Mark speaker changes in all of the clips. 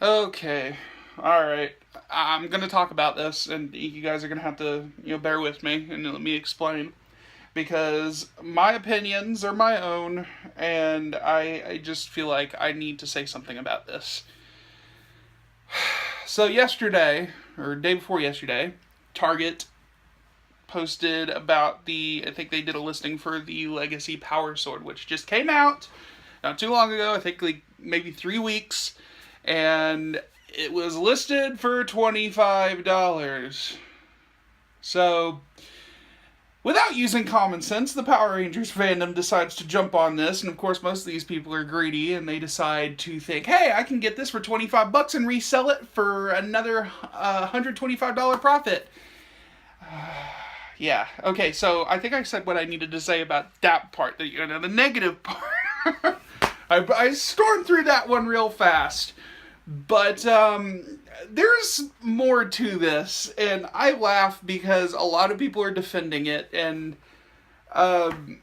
Speaker 1: Okay. Alright. I'm gonna talk about this, and you guys are gonna have to, bear with me and let me explain. Because my opinions are my own, and I just feel like I need to say something about this. So, yesterday, or day before yesterday, Target posted about I think they did a listing for the Legacy Power Sword, which just came out not too long ago, I think like maybe 3 weeks, and it was listed for $25. So, without using common sense, the Power Rangers fandom decides to jump on this, and of course most of these people are greedy, and they decide to think, hey, I can get this for 25 bucks and resell it for another $125 profit. Yeah, okay, so I think I said what I needed to say about that part, the negative part. I stormed through that one real fast. But there's more to this, and I laugh because a lot of people are defending it, and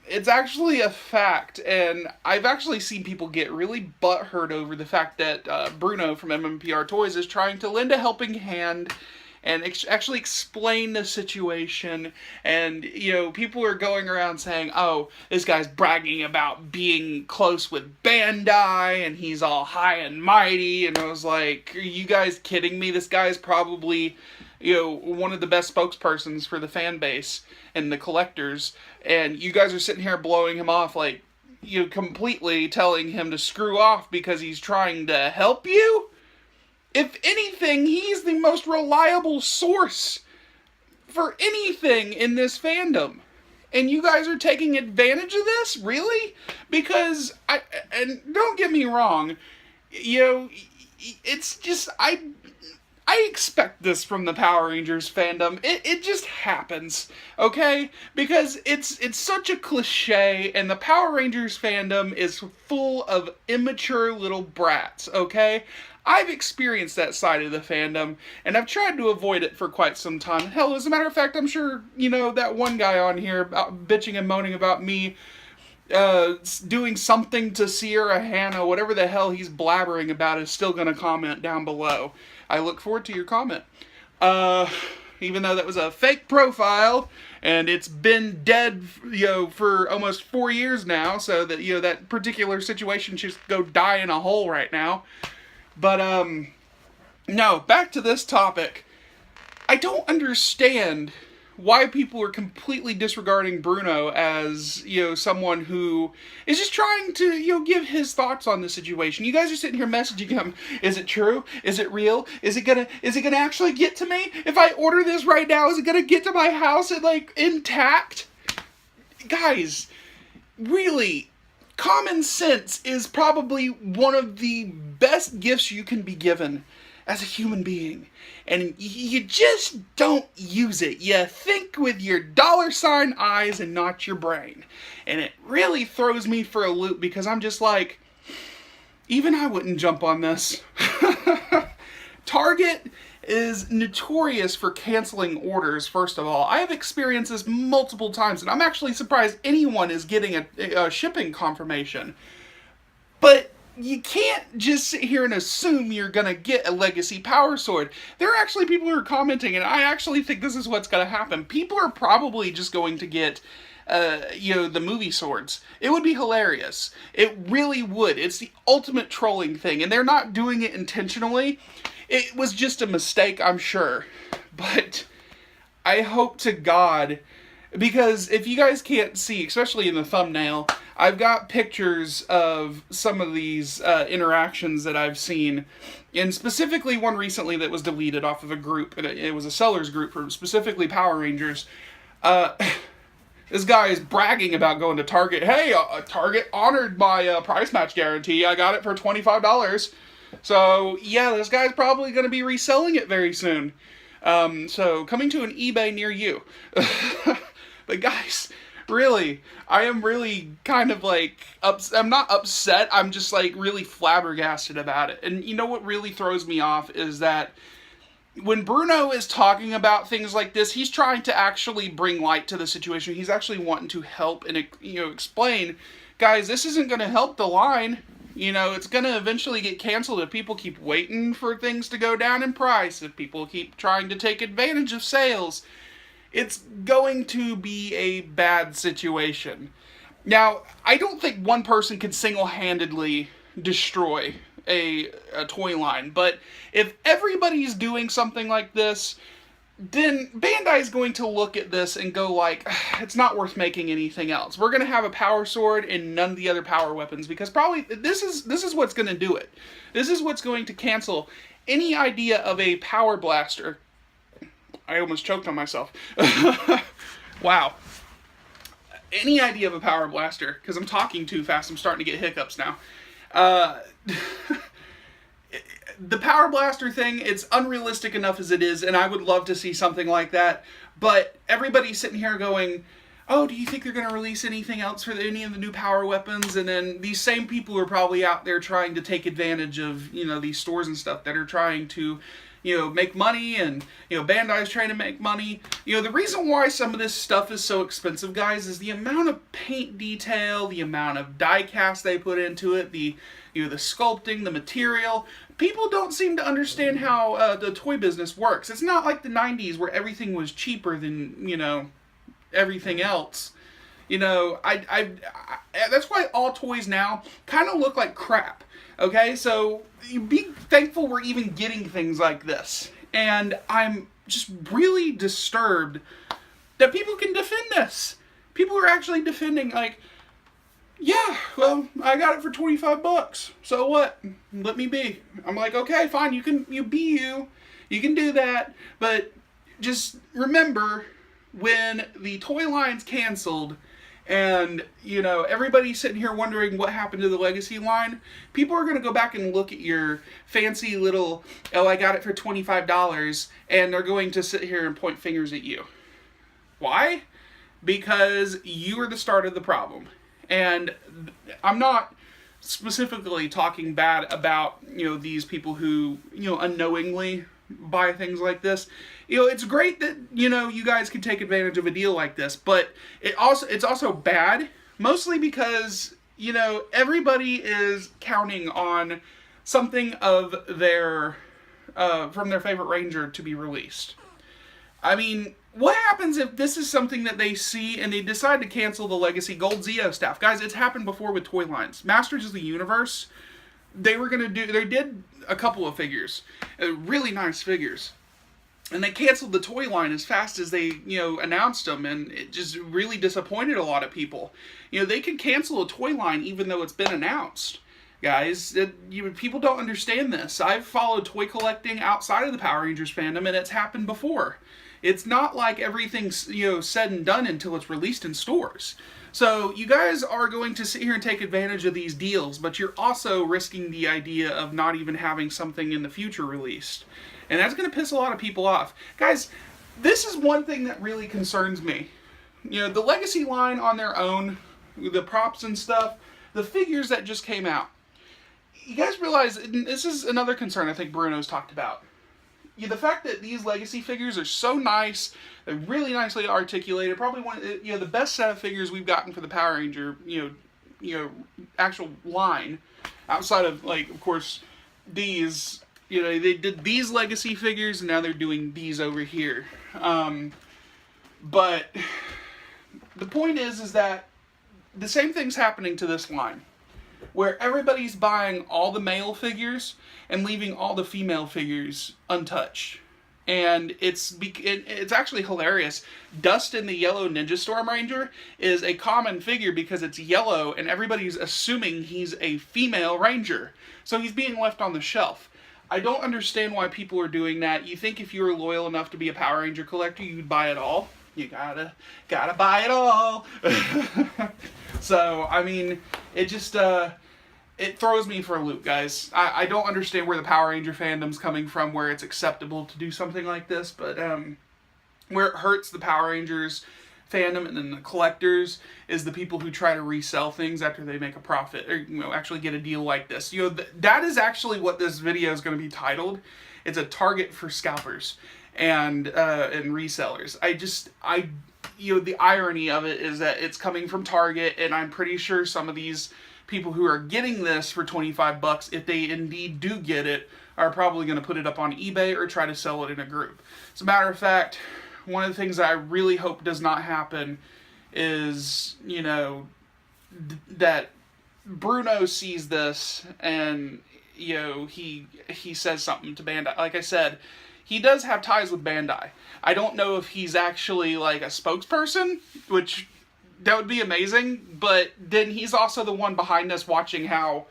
Speaker 1: it's actually a fact, and I've actually seen people get really butthurt over the fact that Bruno from MMPRtoys is trying to lend a helping hand and actually explain the situation. And people are going around saying, oh, this guy's bragging about being close with Bandai and he's all high and mighty. And I was like, are you guys kidding me? This guy's probably one of the best spokespersons for the fan base and the collectors, and you guys are sitting here blowing him off, like, completely telling him to screw off because he's trying to help you. If anything, he's the most reliable source for anything in this fandom. And you guys are taking advantage of this? Really? Because, and don't get me wrong, it's just, I expect this from the Power Rangers fandom. It just happens, okay? Because it's such a cliche, and the Power Rangers fandom is full of immature little brats, okay? I've experienced that side of the fandom, and I've tried to avoid it for quite some time. Hell, as a matter of fact, I'm sure, that one guy on here bitching and moaning about me doing something to Sierra Hannah, whatever the hell he's blabbering about, is still going to comment down below. I look forward to your comment. Even though that was a fake profile, and it's been dead, for almost 4 years now, so that, that particular situation should go die in a hole right now. But, no, back to this topic. I don't understand why people are completely disregarding Bruno as, someone who is just trying to, give his thoughts on the situation. You guys are sitting here messaging him, is it true? Is it real? Is it gonna actually get to me? If I order this right now, is it gonna get to my house and, intact? Guys, really, common sense is probably one of the best gifts you can be given as a human being. And you just don't use it. You think with your $ eyes and not your brain. And it really throws me for a loop because I'm just like, even I wouldn't jump on this. Target is notorious for canceling orders, first of all. I have experienced this multiple times, and I'm actually surprised anyone is getting a shipping confirmation. But you can't just sit here and assume you're going to get a Legacy Power Sword. There are actually people who are commenting, and I actually think this is what's going to happen. People are probably just going to get the movie swords. It would be hilarious. It really would. It's the ultimate trolling thing, and they're not doing it intentionally. It was just a mistake, I'm sure. But I hope to God, because if you guys can't see, especially in the thumbnail, I've got pictures of some of these interactions that I've seen, and specifically one recently that was deleted off of a group, and it was a sellers group for specifically Power Rangers. This guy is bragging about going to Target. Hey, Target honored my price match guarantee. I got it for $25. So, yeah, this guy's probably going to be reselling it very soon. So, coming to an eBay near you. But guys, really, I am really kind of I'm not upset, I'm just really flabbergasted about it. And you know what really throws me off is that when Bruno is talking about things like this, he's trying to actually bring light to the situation. He's actually wanting to help and, explain, guys, this isn't going to help the line. You know, it's going to eventually get canceled if people keep waiting for things to go down in price, if people keep trying to take advantage of sales. It's going to be a bad situation. Now, I don't think one person can single-handedly destroy a toy line, but if everybody's doing something like this, then Bandai's going to look at this and go like, it's not worth making anything else. We're going to have a power sword and none of the other power weapons, because probably this is what's going to do it. This is what's going to cancel any idea of a power blaster. I almost choked on myself. Wow. Any idea of a power blaster, because I'm talking too fast. I'm starting to get hiccups now. The power blaster thing, it's unrealistic enough as it is, and I would love to see something like that, but everybody's sitting here going, oh, do you think they're going to release anything else for any of the new power weapons? And then these same people are probably out there trying to take advantage of, you know, these stores and stuff that are trying to, you know, make money, and, you know, Bandai's trying to make money. You know, the reason why some of this stuff is so expensive, guys, is the amount of paint detail, the amount of die cast they put into it, the, you know, the sculpting, the material. People don't seem to understand how the toy business works. It's not like the 90s where everything was cheaper than, you know, everything else. You know, that's why all toys now kind of look like crap. Okay, so you be thankful we're even getting things like this. And I'm just really disturbed that people can defend this. People are actually defending, like, yeah, well, I got it for $25. So what? Let me be. I'm like, okay, fine. You be you. You can do that. But just remember, when the toy line's canceled, and, you know, everybody's sitting here wondering what happened to the Legacy line, people are going to go back and look at your fancy little, oh, I got it for $25, and they're going to sit here and point fingers at you. Why? Because you are the start of the problem. And I'm not specifically talking bad about, you know, these people who, you know, unknowingly buy things like this. You know, it's great that, you know, you guys can take advantage of a deal like this, but it's also bad, mostly because, you know, everybody is counting on something of their, from their favorite Ranger to be released. I mean, what happens if this is something that they see and they decide to cancel the Legacy Gold Zeo staff? Guys, it's happened before with toy lines. Masters of the Universe, they did a couple of figures, really nice figures. And they canceled the toy line as fast as they, you know, announced them, and it just really disappointed a lot of people. You know, they can cancel a toy line even though it's been announced. Guys, people don't understand this. I've followed toy collecting outside of the Power Rangers fandom, and it's happened before. It's not like everything's, you know, said and done until it's released in stores. So you guys are going to sit here and take advantage of these deals, but you're also risking the idea of not even having something in the future released. And that's going to piss a lot of people off. Guys, this is one thing that really concerns me. You know, the Legacy line on their own, the props and stuff, the figures that just came out. You guys realize, this is another concern I think Bruno's talked about. The fact that these Legacy figures are so nice, they're really nicely articulated, probably one of the, you know, the best set of figures we've gotten for the Power Ranger, you know, actual line, outside of, like, of course, these, you know, they did these Legacy figures, and now they're doing these over here. But the point is that the same thing's happening to this line, where everybody's buying all the male figures and leaving all the female figures untouched. And it's actually hilarious. Dustin the Yellow Ninja Storm Ranger is a common figure because it's yellow, and everybody's assuming he's a female Ranger. So he's being left on the shelf. I don't understand why people are doing that. You think if you were loyal enough to be a Power Ranger collector, you'd buy it all? You gotta buy it all. So, I mean, it just, it throws me for a loop, guys. I don't understand where the Power Ranger fandom's coming from, where it's acceptable to do something like this, but where it hurts the Power Rangers fandom and then the collectors is the people who try to resell things after they make a profit, or, you know, actually get a deal like this. You know, that is actually what this video is going to be titled. It's a target for scalpers and resellers. You know, the irony of it is that it's coming from Target, and I'm pretty sure some of these people who are getting this for 25 bucks, if they indeed do get it, are probably going to put it up on eBay or try to sell it in a group. As a matter of fact, one of the things I really hope does not happen is, you know, that Bruno sees this and, you know, he says something to Bandai. Like I said, he does have ties with Bandai. I don't know if he's actually like a spokesperson, which that would be amazing, but then he's also the one behind us watching how,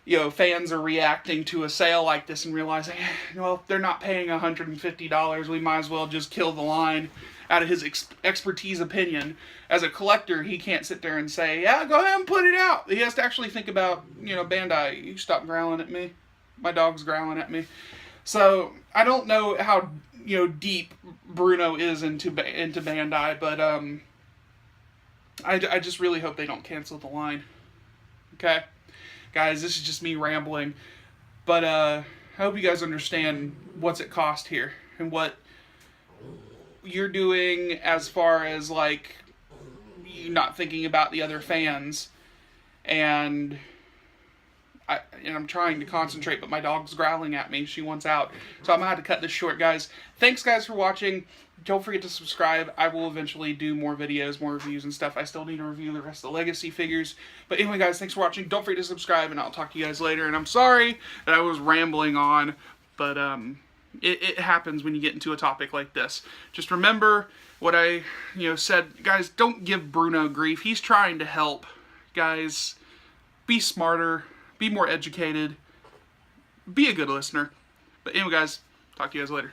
Speaker 1: you know, fans are reacting to a sale like this and realizing, well, if they're not paying $150, we might as well just kill the line out of his expertise opinion. As a collector, he can't sit there and say, yeah, go ahead and put it out. He has to actually think about, you know, Bandai, you stop growling at me. My dog's growling at me. So, I don't know how, you know, deep Bruno is into Bandai, but, I just really hope they don't cancel the line. Okay? Guys, this is just me rambling. But, I hope you guys understand what's it cost here. And what you're doing as far as, like, you not thinking about the other fans. And I'm trying to concentrate, but my dog's growling at me. She wants out. So I'm going to have to cut this short, guys. Thanks, guys, for watching. Don't forget to subscribe. I will eventually do more videos, more reviews and stuff. I still need to review the rest of the Legacy figures. But anyway, guys, thanks for watching. Don't forget to subscribe, and I'll talk to you guys later. And I'm sorry that I was rambling on, but it happens when you get into a topic like this. Just remember what I said. Guys, don't give Bruno grief. He's trying to help. Guys, be smarter. Be more educated. Be a good listener. But anyway, guys, talk to you guys later.